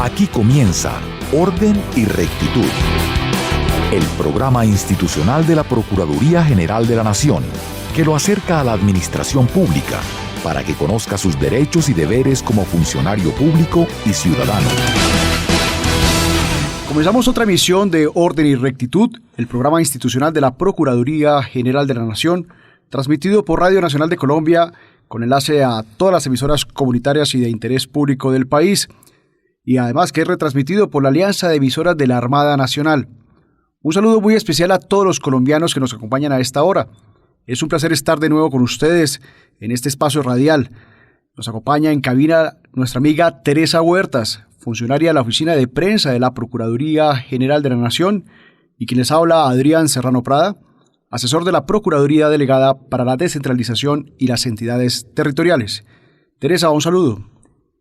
Aquí comienza Orden y Rectitud, el programa institucional de la Procuraduría General de la Nación, que lo acerca a la administración pública para que conozca sus derechos y deberes como funcionario público y ciudadano. Comenzamos otra emisión de Orden y Rectitud, el programa institucional de la Procuraduría General de la Nación, transmitido por Radio Nacional de Colombia, con enlace a todas las emisoras comunitarias y de interés público del país, y además que es retransmitido por la Alianza de Emisoras de la Armada Nacional. Un saludo muy especial a todos los colombianos que nos acompañan a esta hora. Es un placer estar de nuevo con ustedes en este espacio radial. Nos acompaña en cabina nuestra amiga Teresa Huertas, funcionaria de la Oficina de Prensa de la Procuraduría General de la Nación, y quien les habla, Adrián Serrano Prada, asesor de la Procuraduría Delegada para la Descentralización y las Entidades Territoriales. Teresa, un saludo.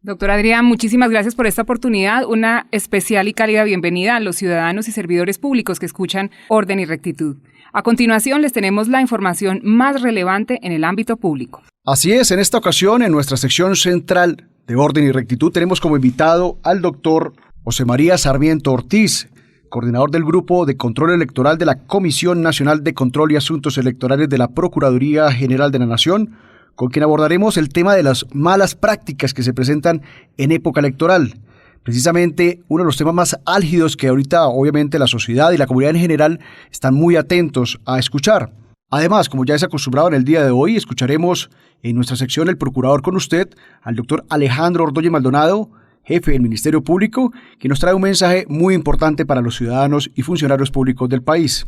Doctor Adrián, muchísimas gracias por esta oportunidad. Una especial y cálida bienvenida a los ciudadanos y servidores públicos que escuchan Orden y Rectitud. A continuación les tenemos la información más relevante en el ámbito público. Así es, en esta ocasión, en nuestra sección central de Orden y Rectitud, tenemos como invitado al doctor José María Sarmiento Ortiz, coordinador del Grupo de Control Electoral de la Comisión Nacional de Control y Asuntos Electorales de la Procuraduría General de la Nación, con quien abordaremos el tema de las malas prácticas que se presentan en época electoral. Precisamente uno de los temas más álgidos que ahorita obviamente la sociedad y la comunidad en general están muy atentos a escuchar. Además, como ya es acostumbrado en el día de hoy, escucharemos en nuestra sección El Procurador con usted al doctor Alejandro Ordóñez Maldonado, jefe del Ministerio Público, que nos trae un mensaje muy importante para los ciudadanos y funcionarios públicos del país.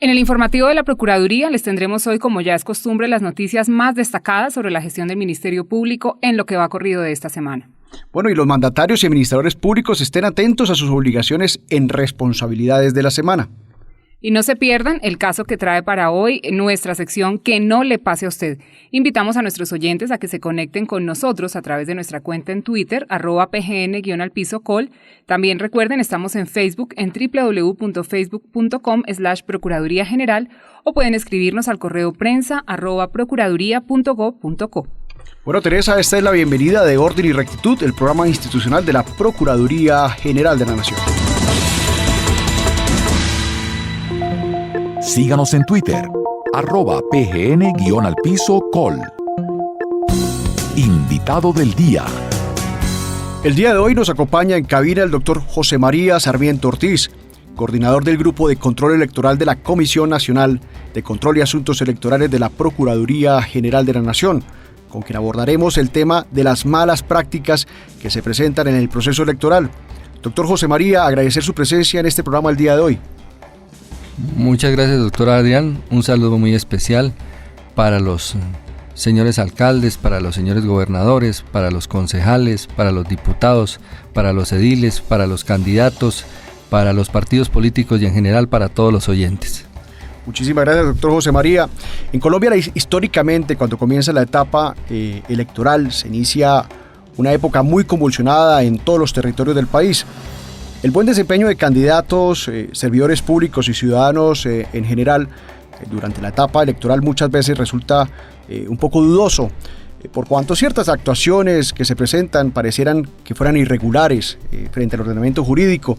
En el informativo de la Procuraduría les tendremos hoy, como ya es costumbre, las noticias más destacadas sobre la gestión del Ministerio Público en lo que va corrido de esta semana. Bueno, y los mandatarios y administradores públicos estén atentos a sus obligaciones en responsabilidades de la semana. Y no se pierdan el caso que trae para hoy en nuestra sección Que no le pase a usted. Invitamos a nuestros oyentes a que se conecten con nosotros a través de nuestra cuenta en Twitter, @pgn_col. También recuerden, estamos en Facebook en www.facebook.com/Procuraduría General o pueden escribirnos al correo prensa@procuraduría.gov.co. Bueno, Teresa, esta es la bienvenida de Orden y Rectitud, el programa institucional de la Procuraduría General de la Nación. Síganos en Twitter, @pgn_col. Invitado del día. El día de hoy nos acompaña en cabina el doctor José María Sarmiento Ortiz, coordinador del Grupo de Control Electoral de la Comisión Nacional de Control y Asuntos Electorales de la Procuraduría General de la Nación, con quien abordaremos el tema de las malas prácticas que se presentan en el proceso electoral. Doctor José María, agradecer su presencia en este programa el día de hoy. Muchas gracias, doctor Adrián. Un saludo muy especial para los señores alcaldes, para los señores gobernadores, para los concejales, para los diputados, para los ediles, para los candidatos, para los partidos políticos y en general para todos los oyentes. Muchísimas gracias, doctor José María. En Colombia, históricamente, cuando comienza la etapa electoral, se inicia una época muy convulsionada en todos los territorios del país. El buen desempeño de candidatos, servidores públicos y ciudadanos en general durante la etapa electoral muchas veces resulta un poco dudoso, por cuanto ciertas actuaciones que se presentan parecieran que fueran irregulares frente al ordenamiento jurídico.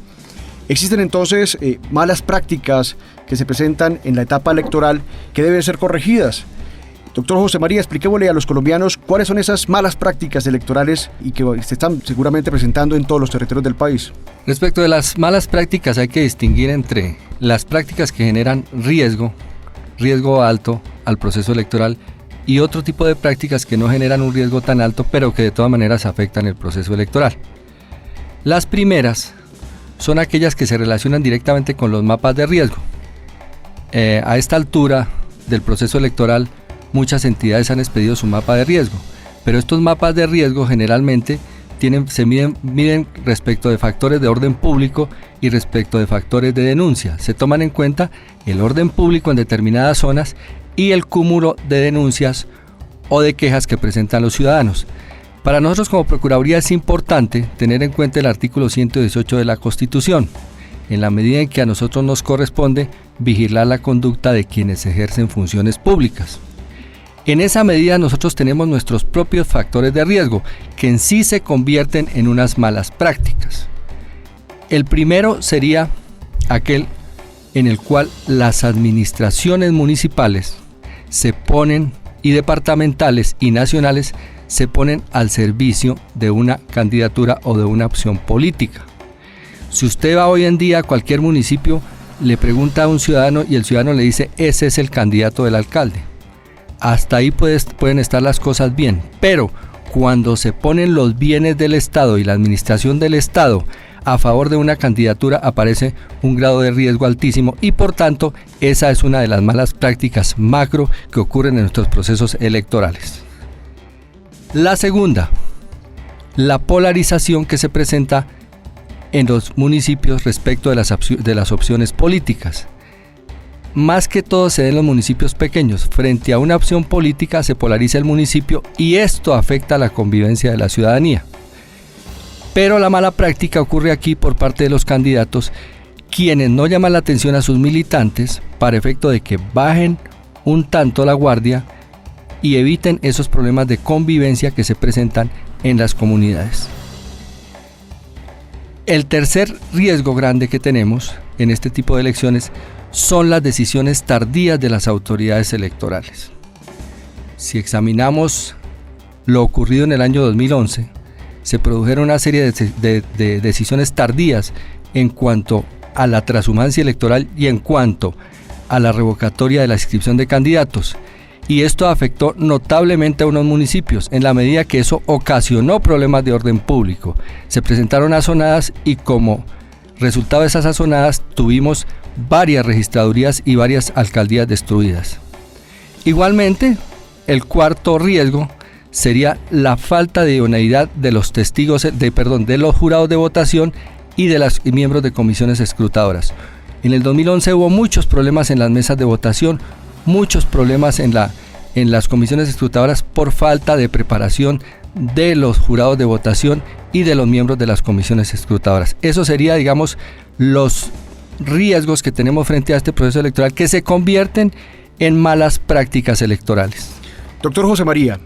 Existen entonces malas prácticas que se presentan en la etapa electoral que deben ser corregidas. Doctor José María, expliquémosle a los colombianos cuáles son esas malas prácticas electorales y que se están seguramente presentando en todos los territorios del país. Respecto de las malas prácticas, hay que distinguir entre las prácticas que generan riesgo alto al proceso electoral y otro tipo de prácticas que no generan un riesgo tan alto, pero que de todas maneras afectan el proceso electoral. Las primeras son aquellas que se relacionan directamente con los mapas de riesgo. A esta altura del proceso electoral, muchas entidades han expedido su mapa de riesgo, pero estos mapas de riesgo generalmente se miden respecto de factores de orden público y respecto de factores de denuncia. Se toman en cuenta el orden público en determinadas zonas y el cúmulo de denuncias o de quejas que presentan los ciudadanos. Para nosotros como Procuraduría es importante tener en cuenta el artículo 118 de la Constitución, en la medida en que a nosotros nos corresponde vigilar la conducta de quienes ejercen funciones públicas. En esa medida nosotros tenemos nuestros propios factores de riesgo, que en sí se convierten en unas malas prácticas. El primero sería aquel en el cual las administraciones municipales se ponen, y departamentales y nacionales, se ponen al servicio de una candidatura o de una opción política. Si usted va hoy en día a cualquier municipio, le pregunta a un ciudadano y el ciudadano le dice: ese es el candidato del alcalde. Hasta ahí pueden estar las cosas bien, pero cuando se ponen los bienes del Estado y la administración del Estado a favor de una candidatura, aparece un grado de riesgo altísimo, y por tanto esa es una de las malas prácticas macro que ocurren en nuestros procesos electorales. La segunda, la polarización que se presenta en los municipios respecto de las opciones políticas. Más que todo se da en los municipios pequeños. Frente a una opción política se polariza el municipio y esto afecta a la convivencia de la ciudadanía. Pero la mala práctica ocurre aquí por parte de los candidatos, quienes no llaman la atención a sus militantes para efecto de que bajen un tanto la guardia y eviten esos problemas de convivencia que se presentan en las comunidades. El tercer riesgo grande que tenemos en este tipo de elecciones son las decisiones tardías de las autoridades electorales. Si examinamos lo ocurrido en el año 2011, se produjeron una serie de decisiones tardías en cuanto a la transhumancia electoral y en cuanto a la revocatoria de la inscripción de candidatos. Y esto afectó notablemente a unos municipios, en la medida que eso ocasionó problemas de orden público. Se presentaron azonadas y como resultado de esas azonadas tuvimos varias registradurías y varias alcaldías destruidas. Igualmente, el cuarto riesgo sería la falta de idoneidad de los de los jurados de votación y de los miembros de comisiones escrutadoras. En el 2011 hubo muchos problemas en las mesas de votación, muchos problemas en las comisiones escrutadoras por falta de preparación de los jurados de votación y de los miembros de las comisiones escrutadoras. Eso sería, digamos, los riesgos que tenemos frente a este proceso electoral que se convierten en malas prácticas electorales. Doctor José María,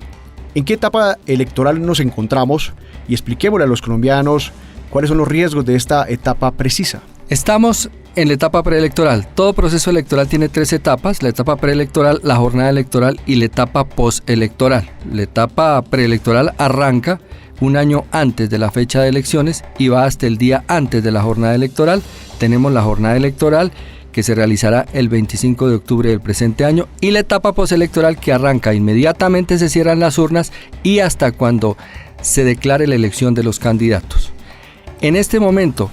¿en qué etapa electoral nos encontramos? Y expliquémosle a los colombianos cuáles son los riesgos de esta etapa precisa. Estamos en la etapa preelectoral. Todo proceso electoral tiene 3 etapas: la etapa preelectoral, la jornada electoral y la etapa postelectoral. La etapa preelectoral arranca un año antes de la fecha de elecciones y va hasta el día antes de la jornada electoral. Tenemos la jornada electoral que se realizará el 25 de octubre del presente año, y la etapa postelectoral que arranca inmediatamente se cierran las urnas y hasta cuando se declare la elección de los candidatos. En este momento,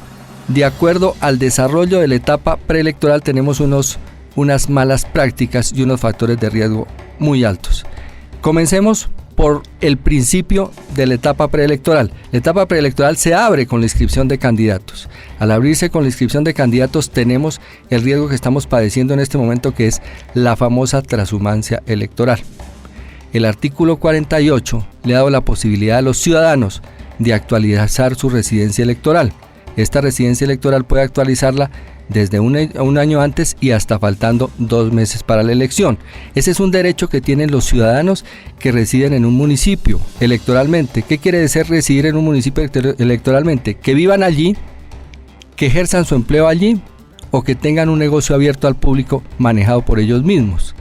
de acuerdo al desarrollo de la etapa preelectoral, tenemos unas malas prácticas y unos factores de riesgo muy altos. Comencemos por el principio de la etapa preelectoral. La etapa preelectoral se abre con la inscripción de candidatos. Al abrirse con la inscripción de candidatos tenemos el riesgo que estamos padeciendo en este momento, que es la famosa transhumancia electoral. El artículo 48 le ha dado la posibilidad a los ciudadanos de actualizar su residencia electoral. Esta residencia electoral puede actualizarla desde un año antes y hasta faltando 2 meses para la elección. Ese es un derecho que tienen los ciudadanos que residen en un municipio electoralmente. ¿Qué quiere decir residir en un municipio electoralmente? Que vivan allí, que ejerzan su empleo allí o que tengan un negocio abierto al público manejado por ellos mismos.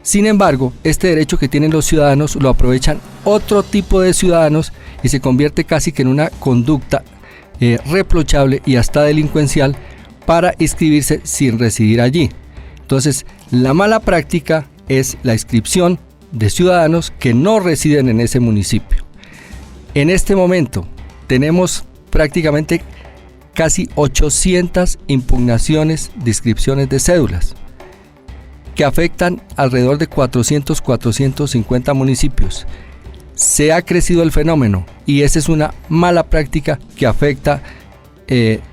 Sin embargo, este derecho que tienen los ciudadanos lo aprovechan otro tipo de ciudadanos y se convierte casi que en una conducta reprochable y hasta delincuencial para inscribirse sin residir allí. Entonces, la mala práctica es la inscripción de ciudadanos que no residen en ese municipio. En este momento tenemos prácticamente casi 800 impugnaciones de inscripciones de cédulas que afectan alrededor de 450 municipios. Se ha crecido el fenómeno y esa es una mala práctica que afecta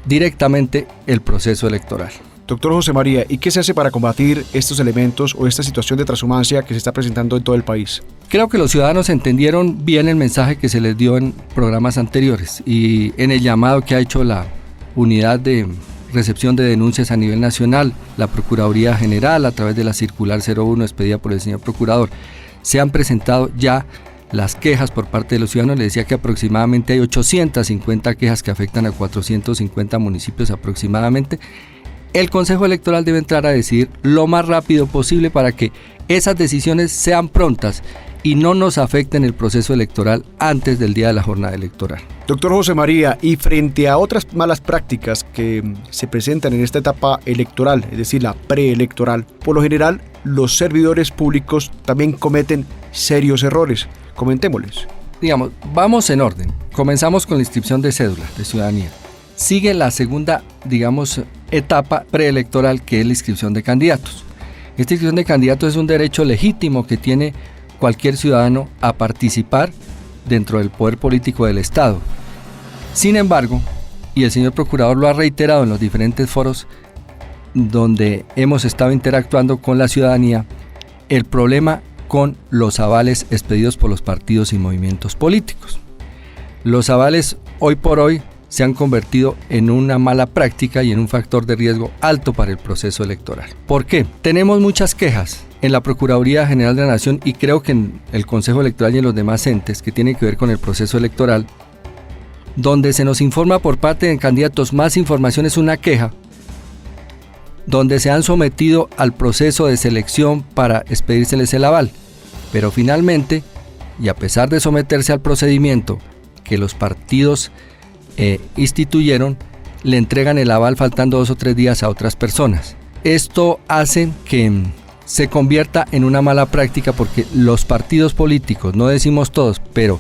directamente el proceso electoral. Doctor José María, ¿y qué se hace para combatir estos elementos o esta situación de transhumancia que se está presentando en todo el país? Creo que los ciudadanos entendieron bien el mensaje que se les dio en programas anteriores y en el llamado que ha hecho la unidad de recepción de denuncias a nivel nacional, la Procuraduría General, a través de la circular 01 expedida por el señor Procurador. se han presentado ya las quejas por parte de los ciudadanos. Les decía que aproximadamente hay 850 quejas que afectan a 450 municipios aproximadamente. El Consejo Electoral debe entrar a decidir lo más rápido posible para que esas decisiones sean prontas y no nos afecten el proceso electoral antes del día de la jornada electoral. Doctor José María, y frente a otras malas prácticas que se presentan en esta etapa electoral, es decir, la preelectoral, por lo general los servidores públicos también cometen serios errores. Comentémosles. Digamos, vamos en orden. Comenzamos con la inscripción de cédulas de ciudadanía. Sigue la segunda, etapa preelectoral, que es la inscripción de candidatos. Esta inscripción de candidatos es un derecho legítimo que tiene cualquier ciudadano a participar dentro del poder político del Estado. Sin embargo, y el señor procurador lo ha reiterado en los diferentes foros donde hemos estado interactuando con la ciudadanía, el problema con los avales expedidos por los partidos y movimientos políticos. Los avales hoy por hoy se han convertido en una mala práctica y en un factor de riesgo alto para el proceso electoral. ¿Por qué? Tenemos muchas quejas en la Procuraduría General de la Nación y creo que en el Consejo Electoral y en los demás entes que tienen que ver con el proceso electoral, donde se nos informa por parte de candidatos más información. Es una queja donde se han sometido al proceso de selección para expedírseles el aval, pero finalmente, y a pesar de someterse al procedimiento que los partidos instituyeron, le entregan el aval faltando 2 o 3 días a otras personas. Esto hace que se convierta en una mala práctica porque los partidos políticos, no decimos todos, pero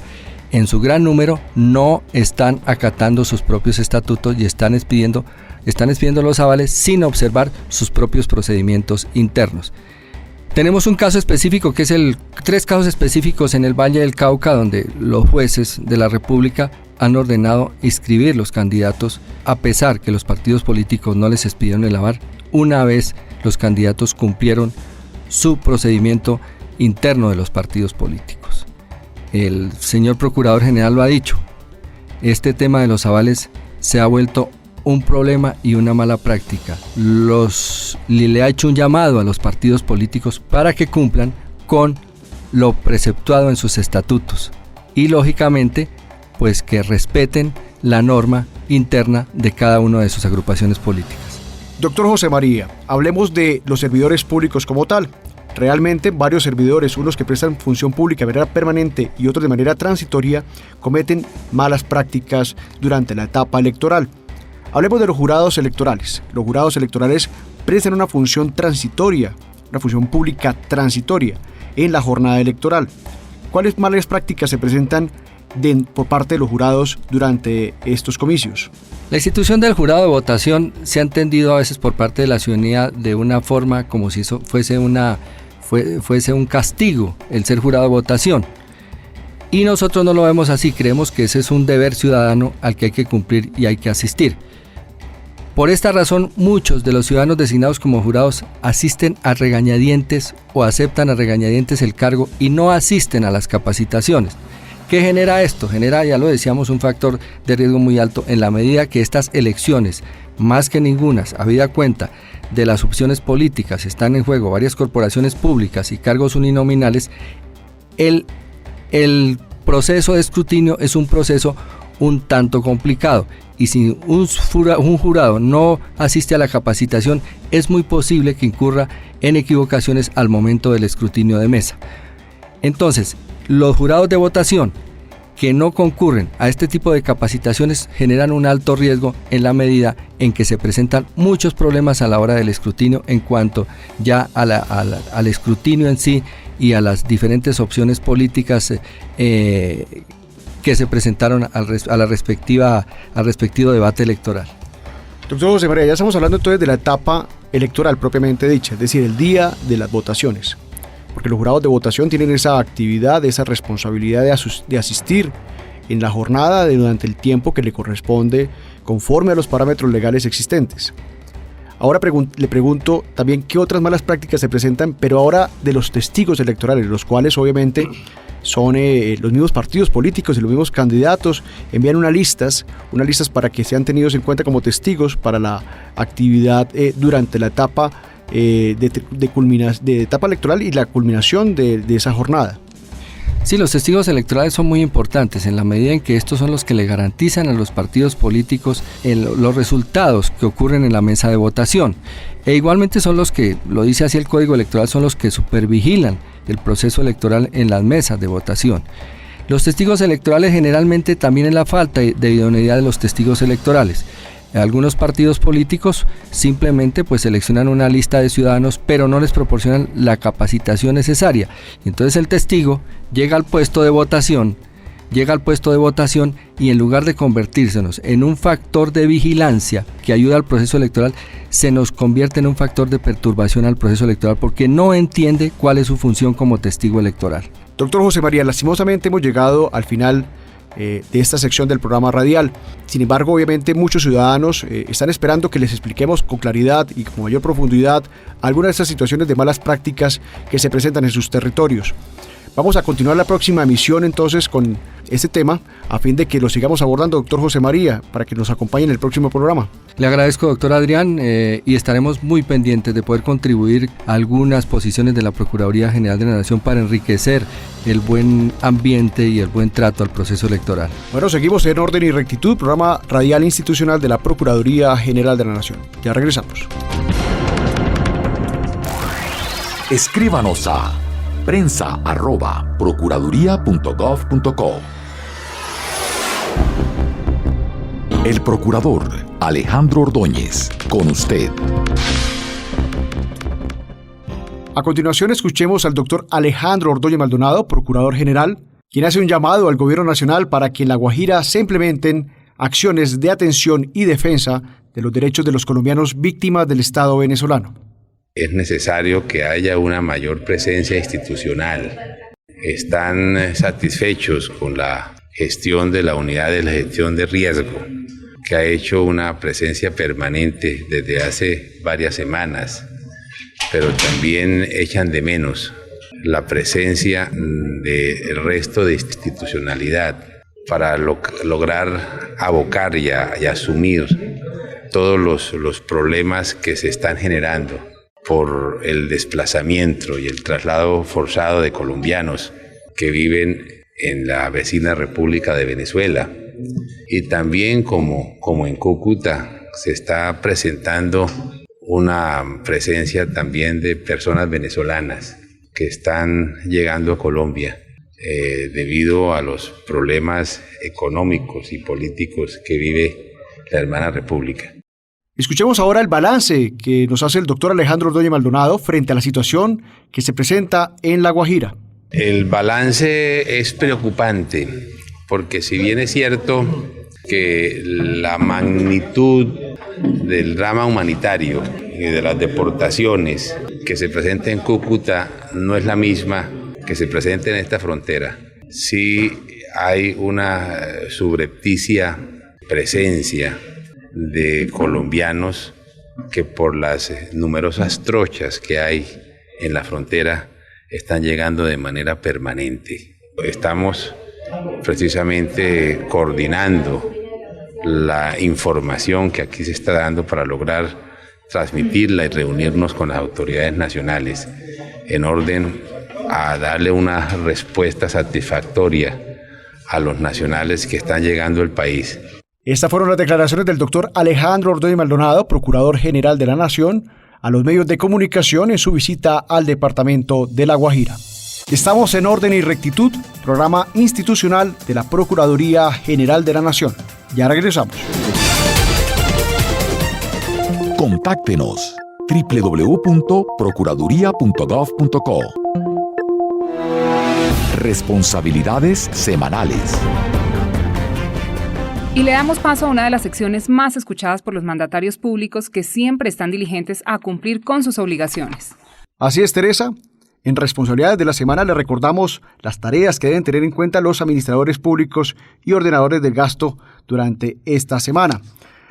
en su gran número no están acatando sus propios estatutos y están expidiendo los avales sin observar sus propios procedimientos internos. Tenemos un caso específico que es 3 casos específicos en el Valle del Cauca, donde los jueces de la República han ordenado inscribir los candidatos a pesar que los partidos políticos no les expidieron el aval, una vez los candidatos cumplieron su procedimiento interno de los partidos políticos. El señor Procurador General lo ha dicho, este tema de los avales se ha vuelto un problema y una mala práctica. Le ha hecho un llamado a los partidos políticos para que cumplan con lo preceptuado en sus estatutos y lógicamente pues que respeten la norma interna de cada una de sus agrupaciones políticas. Doctor José María, hablemos de los servidores públicos como tal. Realmente varios servidores, unos que prestan función pública de manera permanente y otros de manera transitoria, cometen malas prácticas durante la etapa electoral. Hablemos de los jurados electorales. Los jurados electorales prestan una función transitoria, una función pública transitoria en la jornada electoral. ¿Cuáles malas prácticas se presentan por parte de los jurados durante estos comicios? La institución del jurado de votación se ha entendido a veces por parte de la ciudadanía de una forma como si eso fuese un castigo, el ser jurado de votación. Y nosotros no lo vemos así, creemos que ese es un deber ciudadano al que hay que cumplir y hay que asistir. Por esta razón, muchos de los ciudadanos designados como jurados asisten a regañadientes o aceptan a regañadientes el cargo y no asisten a las capacitaciones. ¿Qué genera esto? Genera, ya lo decíamos, un factor de riesgo muy alto en la medida que estas elecciones, más que ningunas, habida cuenta de las opciones políticas, están en juego varias corporaciones públicas y cargos uninominales. El proceso de escrutinio es un proceso un tanto complicado y si un jurado no asiste a la capacitación es muy posible que incurra en equivocaciones al momento del escrutinio de mesa. Entonces, los jurados de votación que no concurren a este tipo de capacitaciones generan un alto riesgo en la medida en que se presentan muchos problemas a la hora del escrutinio en cuanto ya al escrutinio en sí y a las diferentes opciones políticas que se presentaron al respectivo debate electoral. Doctor José María, ya estamos hablando entonces de la etapa electoral propiamente dicha, es decir, el día de las votaciones. Porque los jurados de votación tienen esa actividad, esa responsabilidad de asistir en la jornada durante el tiempo que le corresponde conforme a los parámetros legales existentes. Ahora le pregunto también qué otras malas prácticas se presentan, pero ahora de los testigos electorales, los cuales obviamente son los mismos partidos políticos y los mismos candidatos, envían unas listas para que sean tenidos en cuenta como testigos para la actividad durante la etapa de etapa electoral y la culminación de esa jornada. Sí, los testigos electorales son muy importantes en la medida en que estos son los que le garantizan a los partidos políticos los resultados que ocurren en la mesa de votación. E igualmente son los que, lo dice así el Código Electoral, son los que supervigilan el proceso electoral en las mesas de votación. Los testigos electorales generalmente también en la falta de idoneidad de los testigos electorales. Algunos partidos políticos simplemente pues seleccionan una lista de ciudadanos, pero no les proporcionan la capacitación necesaria. Entonces el testigo llega al puesto de votación y en lugar de convertírsenos en un factor de vigilancia que ayuda al proceso electoral, se nos convierte en un factor de perturbación al proceso electoral porque no entiende cuál es su función como testigo electoral. Doctor José María, lastimosamente hemos llegado al final de esta sección del programa radial. Sin embargo, obviamente muchos ciudadanos están esperando que les expliquemos con claridad y con mayor profundidad algunas de estas situaciones de malas prácticas que se presentan en sus territorios. Vamos a continuar la próxima emisión entonces con este tema a fin de que lo sigamos abordando, doctor José María, para que nos acompañe en el próximo programa. Le agradezco, doctor Adrián, y estaremos muy pendientes de poder contribuir a algunas posiciones de la Procuraduría General de la Nación para enriquecer el buen ambiente y el buen trato al proceso electoral. Bueno, seguimos en Orden y Rectitud, programa radial institucional de la Procuraduría General de la Nación. Ya regresamos. Escríbanos a prensa@procuraduría.gov.co. El procurador Alejandro Ordóñez, con usted. A continuación escuchemos al doctor Alejandro Ordóñez Maldonado, Procurador General, quien hace un llamado al Gobierno Nacional para que en La Guajira se implementen acciones de atención y defensa de los derechos de los colombianos víctimas del Estado venezolano. Es necesario que haya una mayor presencia institucional. Están satisfechos con la gestión de la unidad de la gestión de riesgo, que ha hecho una presencia permanente desde hace varias semanas, pero también echan de menos la presencia del resto de institucionalidad para lograr abocar y asumir todos los problemas que se están generando por el desplazamiento y el traslado forzado de colombianos que viven en la vecina República de Venezuela. Y también como en Cúcuta se está presentando una presencia también de personas venezolanas que están llegando a Colombia debido a los problemas económicos y políticos que vive la hermana República. Escuchemos ahora el balance que nos hace el doctor Alejandro Ordóñez Maldonado frente a la situación que se presenta en La Guajira. El balance es preocupante porque si bien es cierto que la magnitud del drama humanitario y de las deportaciones que se presenta en Cúcuta no es la misma que se presenta en esta frontera, sí hay una subrepticia presencia de colombianos que por las numerosas trochas que hay en la frontera están llegando de manera permanente. Estamos precisamente coordinando la información que aquí se está dando para lograr transmitirla y reunirnos con las autoridades nacionales en orden a darle una respuesta satisfactoria a los nacionales que están llegando al país. Estas fueron las declaraciones del doctor Alejandro Ordóñez Maldonado, Procurador General de la Nación, a los medios de comunicación en su visita al departamento de La Guajira. Estamos en Orden y Rectitud, programa institucional de la Procuraduría General de la Nación. Ya regresamos. Contáctenos www.procuraduría.gov.co. Responsabilidades semanales. Y le damos paso a una de las secciones más escuchadas por los mandatarios públicos que siempre están diligentes a cumplir con sus obligaciones. Así es, Teresa. En Responsabilidades de la Semana le recordamos las tareas que deben tener en cuenta los administradores públicos y ordenadores del gasto durante esta semana.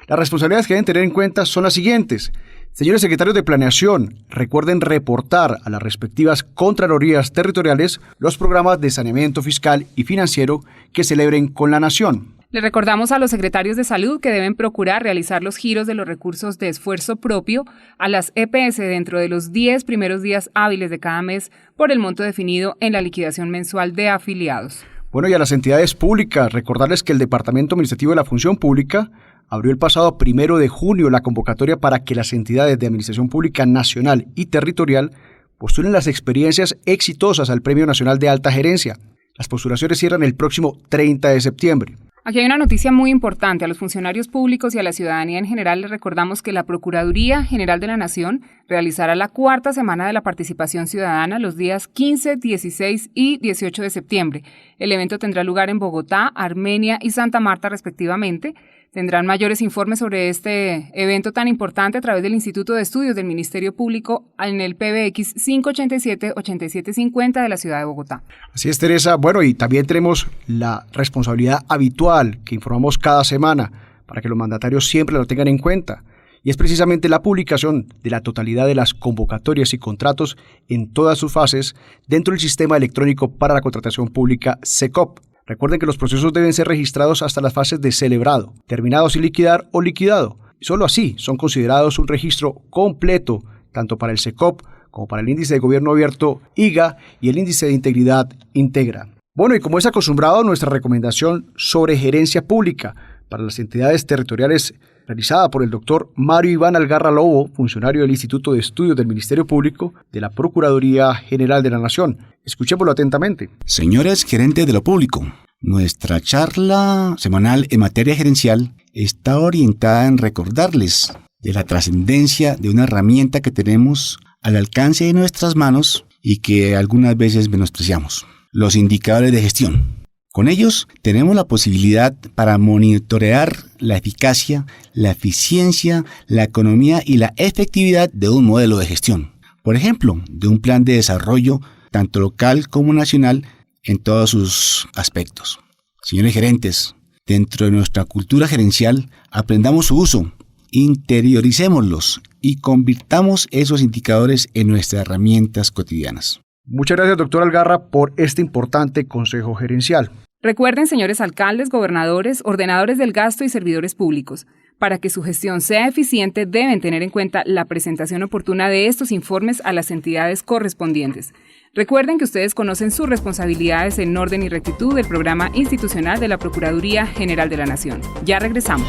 Las responsabilidades que deben tener en cuenta son las siguientes. Señores secretarios de Planeación, recuerden reportar a las respectivas Contralorías Territoriales los programas de saneamiento fiscal y financiero que celebren con la Nación. Le recordamos a los secretarios de salud que deben procurar realizar los giros de los recursos de esfuerzo propio a las EPS dentro de los 10 primeros días hábiles de cada mes por el monto definido en la liquidación mensual de afiliados. Bueno, y a las entidades públicas, recordarles que el Departamento Administrativo de la Función Pública abrió el pasado 1 de junio la convocatoria para que las entidades de administración pública nacional y territorial postulen las experiencias exitosas al Premio Nacional de Alta Gerencia. Las postulaciones cierran el próximo 30 de septiembre. Aquí hay una noticia muy importante. A los funcionarios públicos y a la ciudadanía en general les recordamos que la Procuraduría General de la Nación realizará la 4ª semana de la participación ciudadana los días 15, 16 y 18 de septiembre. El evento tendrá lugar en Bogotá, Armenia y Santa Marta respectivamente. Tendrán mayores informes sobre este evento tan importante a través del Instituto de Estudios del Ministerio Público en el PBX 587-8750 de la ciudad de Bogotá. Así es, Teresa. Bueno, y también tenemos la responsabilidad habitual que informamos cada semana para que los mandatarios siempre lo tengan en cuenta. Y es precisamente la publicación de la totalidad de las convocatorias y contratos en todas sus fases dentro del Sistema Electrónico para la Contratación Pública SECOP. Recuerden que los procesos deben ser registrados hasta las fases de celebrado, terminado sin liquidar o liquidado. Solo así son considerados un registro completo, tanto para el SECOP como para el Índice de Gobierno Abierto IGA y el Índice de Integridad Integra. Bueno, y como es acostumbrado, nuestra recomendación sobre gerencia pública para las entidades territoriales realizada por el doctor Mario Iván Algarra Lobo, funcionario del Instituto de Estudios del Ministerio Público de la Procuraduría General de la Nación. Escuchémoslo atentamente. Señores gerentes de lo público, nuestra charla semanal en materia gerencial está orientada en recordarles de la trascendencia de una herramienta que tenemos al alcance de nuestras manos y que algunas veces menospreciamos: los indicadores de gestión. Con ellos tenemos la posibilidad para monitorear la eficacia, la eficiencia, la economía y la efectividad de un modelo de gestión. Por ejemplo, de un plan de desarrollo tanto local como nacional en todos sus aspectos. Señores gerentes, dentro de nuestra cultura gerencial aprendamos su uso, interioricémoslos y convirtamos esos indicadores en nuestras herramientas cotidianas. Muchas gracias, doctor Algarra, por este importante consejo gerencial. Recuerden, señores alcaldes, gobernadores, ordenadores del gasto y servidores públicos, para que su gestión sea eficiente deben tener en cuenta la presentación oportuna de estos informes a las entidades correspondientes. Recuerden que ustedes conocen sus responsabilidades en orden y rectitud del programa institucional de la Procuraduría General de la Nación. Ya regresamos.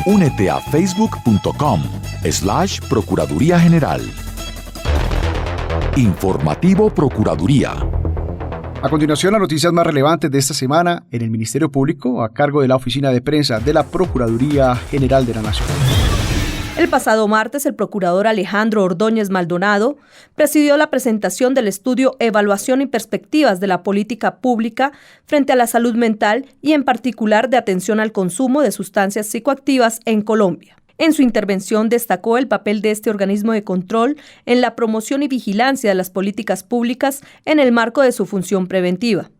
Únete a facebook.com/Procuraduría General. Informativo Procuraduría. A continuación, las noticias más relevantes de esta semana en el Ministerio Público, a cargo de la Oficina de Prensa de la Procuraduría General de la Nación. El pasado martes, el procurador Alejandro Ordóñez Maldonado presidió la presentación del estudio Evaluación y Perspectivas de la Política Pública frente a la salud mental y en particular de atención al consumo de sustancias psicoactivas en Colombia. En su intervención destacó el papel de este organismo de control en la promoción y vigilancia de las políticas públicas en el marco de su función preventiva.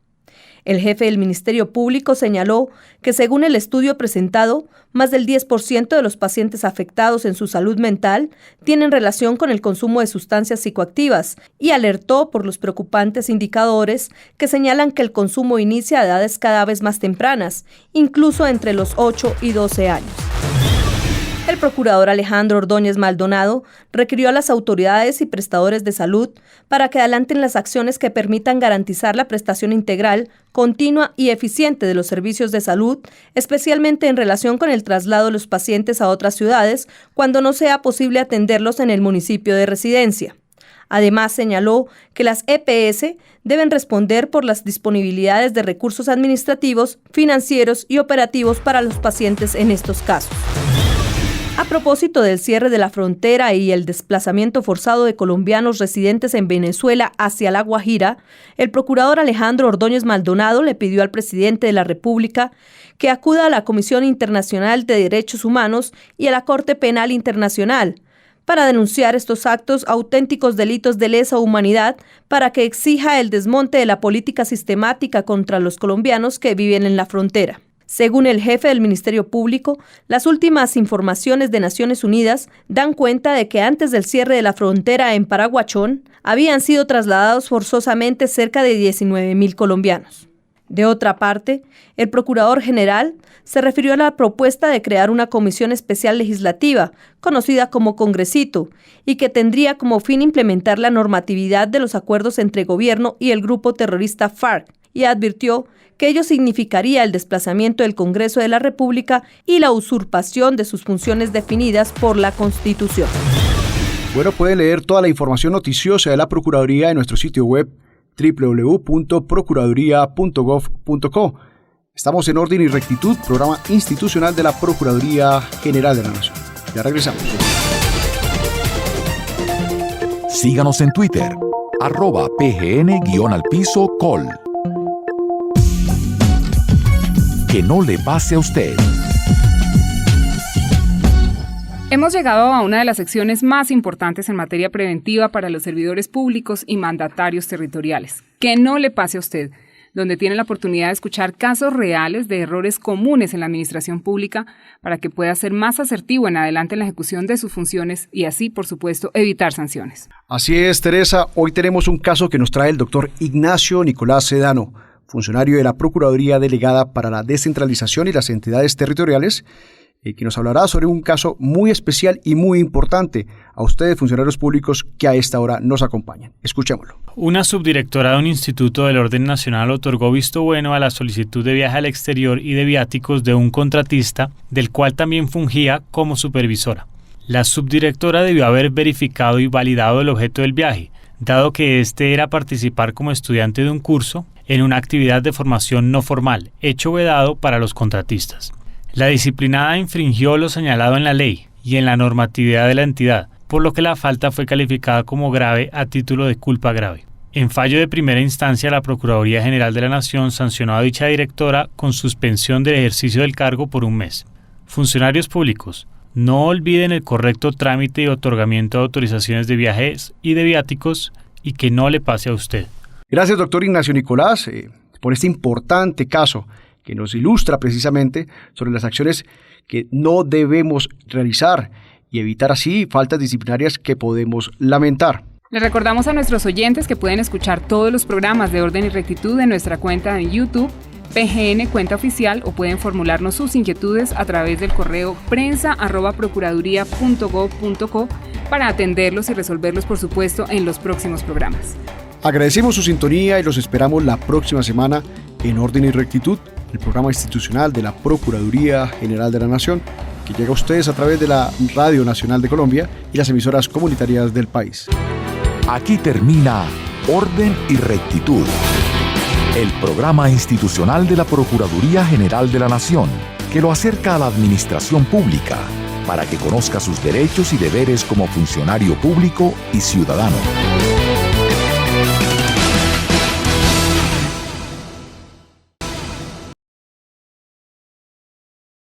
El jefe del Ministerio Público señaló que, según el estudio presentado, más del 10% de los pacientes afectados en su salud mental tienen relación con el consumo de sustancias psicoactivas y alertó por los preocupantes indicadores que señalan que el consumo inicia a edades cada vez más tempranas, incluso entre los 8 y 12 años. El procurador Alejandro Ordóñez Maldonado requirió a las autoridades y prestadores de salud para que adelanten las acciones que permitan garantizar la prestación integral, continua y eficiente de los servicios de salud, especialmente en relación con el traslado de los pacientes a otras ciudades cuando no sea posible atenderlos en el municipio de residencia. Además, señaló que las EPS deben responder por las disponibilidades de recursos administrativos, financieros y operativos para los pacientes en estos casos. A propósito del cierre de la frontera y el desplazamiento forzado de colombianos residentes en Venezuela hacia La Guajira, el procurador Alejandro Ordóñez Maldonado le pidió al presidente de la República que acuda a la Comisión Internacional de Derechos Humanos y a la Corte Penal Internacional para denunciar estos actos auténticos delitos de lesa humanidad, para que exija el desmonte de la política sistemática contra los colombianos que viven en la frontera. Según el jefe del Ministerio Público, las últimas informaciones de Naciones Unidas dan cuenta de que antes del cierre de la frontera en Paraguachón, habían sido trasladados forzosamente cerca de 19.000 colombianos. De otra parte, el Procurador General se refirió a la propuesta de crear una comisión especial legislativa, conocida como Congresito, y que tendría como fin implementar la normatividad de los acuerdos entre gobierno y el grupo terrorista FARC, y advirtió que ello significaría el desplazamiento del Congreso de la República y la usurpación de sus funciones definidas por la Constitución. Bueno, pueden leer toda la información noticiosa de la Procuraduría en nuestro sitio web www.procuraduría.gov.co. Estamos en Orden y Rectitud, programa institucional de la Procuraduría General de la Nación. Ya regresamos. Síganos en Twitter, @pgn_col. Que no le pase a usted. Hemos llegado a una de las secciones más importantes en materia preventiva para los servidores públicos y mandatarios territoriales. Que no le pase a usted, donde tiene la oportunidad de escuchar casos reales de errores comunes en la administración pública para que pueda ser más asertivo en adelante en la ejecución de sus funciones y así, por supuesto, evitar sanciones. Así es, Teresa. Hoy tenemos un caso que nos trae el doctor Ignacio Nicolás Sedano, funcionario de la Procuraduría Delegada para la Descentralización y las Entidades Territoriales, que nos hablará sobre un caso muy especial y muy importante a ustedes, funcionarios públicos, que a esta hora nos acompañan. Escuchémoslo. Una subdirectora de un instituto del orden nacional otorgó visto bueno a la solicitud de viaje al exterior y de viáticos de un contratista, del cual también fungía como supervisora. La subdirectora debió haber verificado y validado el objeto del viaje, dado que este era participar como estudiante de un curso en una actividad de formación no formal, hecho vedado para los contratistas. La disciplinada infringió lo señalado en la ley y en la normatividad de la entidad, por lo que la falta fue calificada como grave a título de culpa grave. En fallo de primera instancia, la Procuraduría General de la Nación sancionó a dicha directora con suspensión del ejercicio del cargo por 1 mes. Funcionarios públicos, no olviden el correcto trámite y otorgamiento de autorizaciones de viajes y de viáticos y que no le pase a usted. Gracias, doctor Ignacio Nicolás, por este importante caso que nos ilustra precisamente sobre las acciones que no debemos realizar y evitar así faltas disciplinarias que podemos lamentar. Les recordamos a nuestros oyentes que pueden escuchar todos los programas de Orden y Rectitud en nuestra cuenta en YouTube, PGN Cuenta Oficial, o pueden formularnos sus inquietudes a través del correo prensa@procuraduría.gov.co para atenderlos y resolverlos, por supuesto, en los próximos programas. Agradecemos su sintonía y los esperamos la próxima semana en Orden y Rectitud, el programa institucional de la Procuraduría General de la Nación, que llega a ustedes a través de la Radio Nacional de Colombia y las emisoras comunitarias del país. Aquí termina Orden y Rectitud, el programa institucional de la Procuraduría General de la Nación, que lo acerca a la administración pública para que conozca sus derechos y deberes como funcionario público y ciudadano.